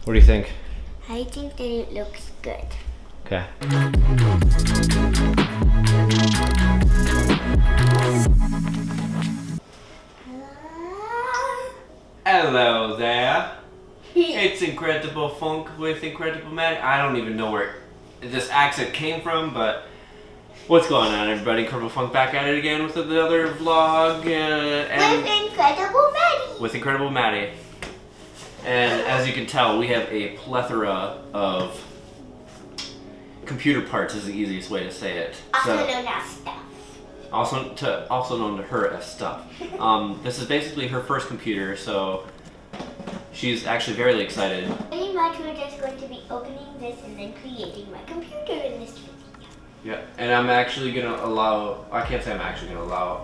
What do you think? I think that it looks good. Okay. Hello there. It's Incr3dibl3 Funk with Incr3dibl3 Madeline. I don't even know where this accent came from, but what's going on, everybody? Incr3dibl3 Funk back at it again with another vlog. With Incr3dibl3 Maddie. With Incr3dibl3 Maddie. And as you can tell, we have a plethora of computer parts is the easiest way to say it. Also known as stuff. Also known to her as stuff. This is basically her first computer, so she's actually very excited. Pretty much we're just going to be opening this and then creating my computer in this video. Yeah, and I'm actually gonna allow, I can't say I'm actually gonna allow,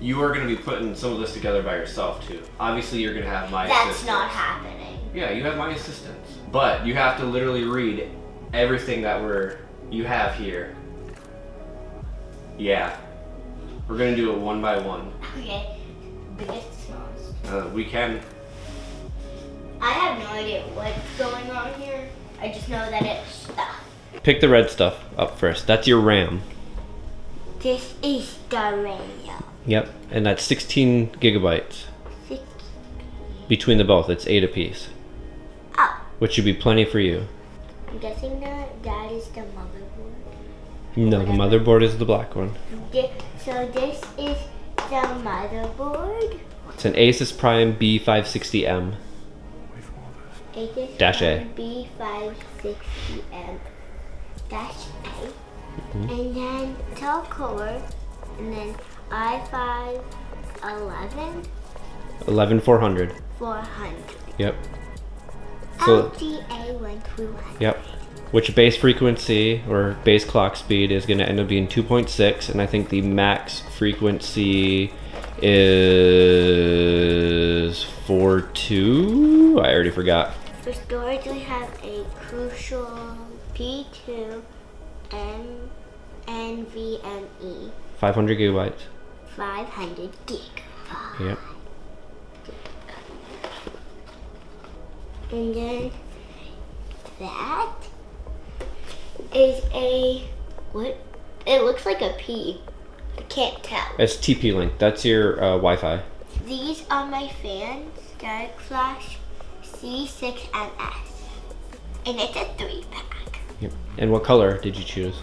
you are gonna be putting some of this together by yourself too. Obviously you're gonna have my assistance. That's not happening. Yeah, you have my assistance. But you have to literally read everything that you have here. Yeah. We're gonna do it one by one. Okay. Biggest, smallest. We can. I have no idea what's going on here. I just know that it's stuff. Pick the red stuff up first. That's your RAM. This is the RAM. Yep, and that's 16 gigabytes. 16. Between the both, it's 8 apiece. Oh. Which should be plenty for you. I'm guessing that is the motherboard. No, the motherboard is the black one. So this is the motherboard. It's an ASUS Prime B560M. ASUS Dash A. B560M Dash A. And then top core, and then i5 11400. 400. Yep. So, LGA 1200. yep. Which base frequency or base clock speed is going to end up being 2.6, and I think the max frequency is 4.2. I already forgot. For storage, we have a Crucial P2 and NVMe. 500 gigabytes. 500 gigabytes. Yep. And then that is a, what? It looks like a P. I can't tell. It's TP-Link. That's your Wi-Fi. These are my fans. Dark Flash C6MS. And it's a 3-pack. Yep. And what color did you choose?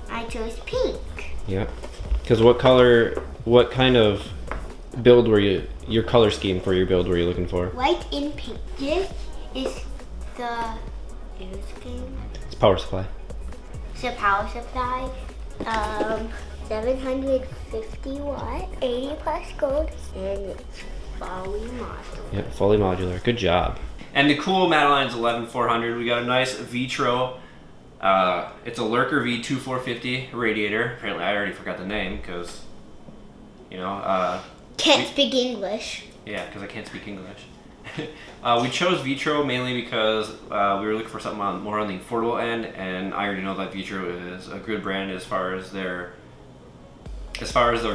I chose pink. Yep. Because what kind of build your color scheme for your build were you looking for? White and pink. This is the ARESGAME. It's power supply. It's a power supply. 750 watt, 80 plus gold, and it's fully modular. Yep, fully modular. Good job. And the cool Madeline's 11400. We got a nice Vetroo. It's a Lurker V2450 radiator. Apparently, I already forgot the name because, Can't speak English. Yeah, because I can't speak English. We chose Vetroo mainly because we were looking for something more on the affordable end, and I already know that Vetroo is a good brand as far as their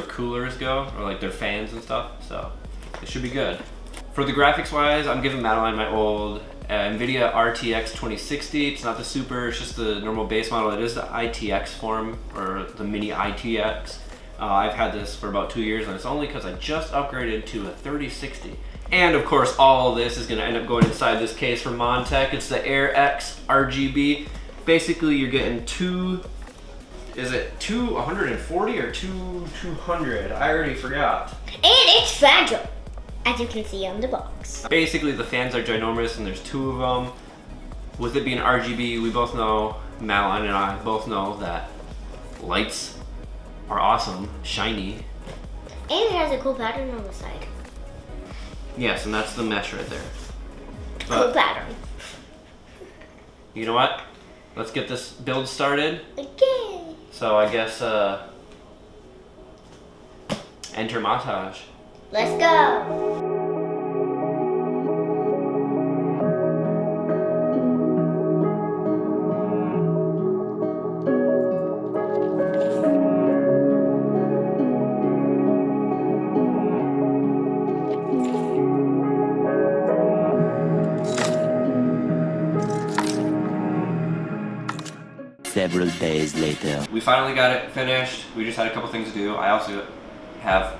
coolers go, or like their fans and stuff. So it should be good. For the graphics wise, I'm giving Madeline my old NVIDIA RTX 2060. It's not the super, it's just the normal base model. It is the ITX form, or the mini ITX. I've had this for about 2 years, and it's only because I just upgraded to a 3060. And of course, all of this is going to end up going inside this case from Montech. It's the ARGB. Basically, you're getting two 140 or 200? I already forgot. And it's fragile, as you can see on the box. Basically, the fans are ginormous, and there's 2 of them. With it being RGB, we both know, Madeline and I both know that lights are awesome, shiny. And it has a cool pattern on the side. Yes, and that's the mesh right there. Cool pattern. You know what? Let's get this build started. Okay. So I guess, enter montage. Let's go. Several days later. We finally got it finished. We just had a couple things to do. I also have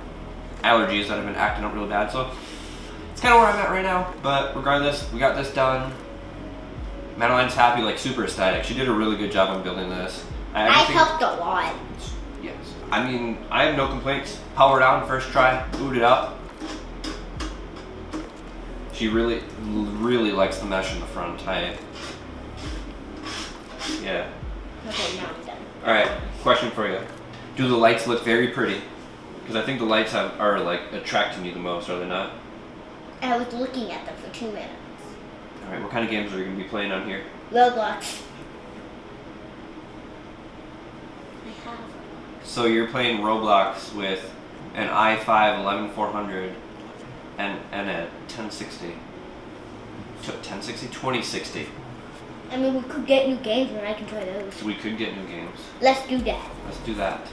allergies that have been acting up real bad, so it's kind of where I'm at right now. But regardless, we got this done. Madeline's happy, like super ecstatic. She did a really good job on building this. I helped a lot. Yes. I mean, I have no complaints. Powered on first try, booted up. She really likes the mesh in the front. Yeah. Okay, now I'm done. Alright, question for you. Do the lights look very pretty? Because I think the lights are like attracting you the most, are they not? I was looking at them for 2 minutes. Alright, what kind of games are you going to be playing on here? Roblox. I have. So you're playing Roblox with an i5-11400 and a 1060. 1060? 2060. I mean, we could get new games and I can try those. We could get new games. Let's do that. Let's do that.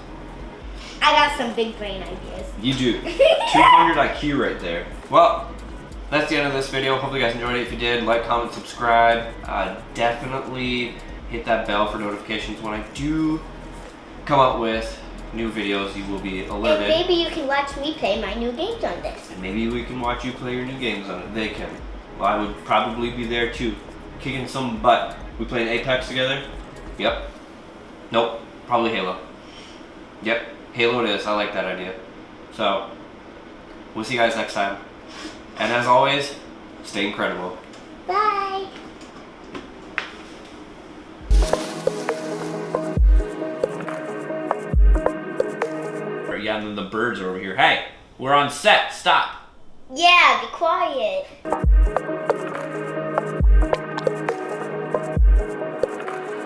I got some big brain ideas. You do. 200 IQ right there. Well, that's the end of this video. Hopefully you guys enjoyed it. If you did, like, comment, subscribe. Definitely hit that bell for notifications when I do come up with new videos. You will be alerted. And maybe you can watch me play my new games on this. And maybe we can watch you play your new games on it. They can. Well, I would probably be there too. Kicking some butt. We playing Apex together? Yep. Nope. Probably Halo. Yep. Halo it is. I like that idea. So, we'll see you guys next time. And as always, stay incredible. Bye. Yeah, and then the birds are over here. Hey, we're on set. Stop. Yeah, be quiet.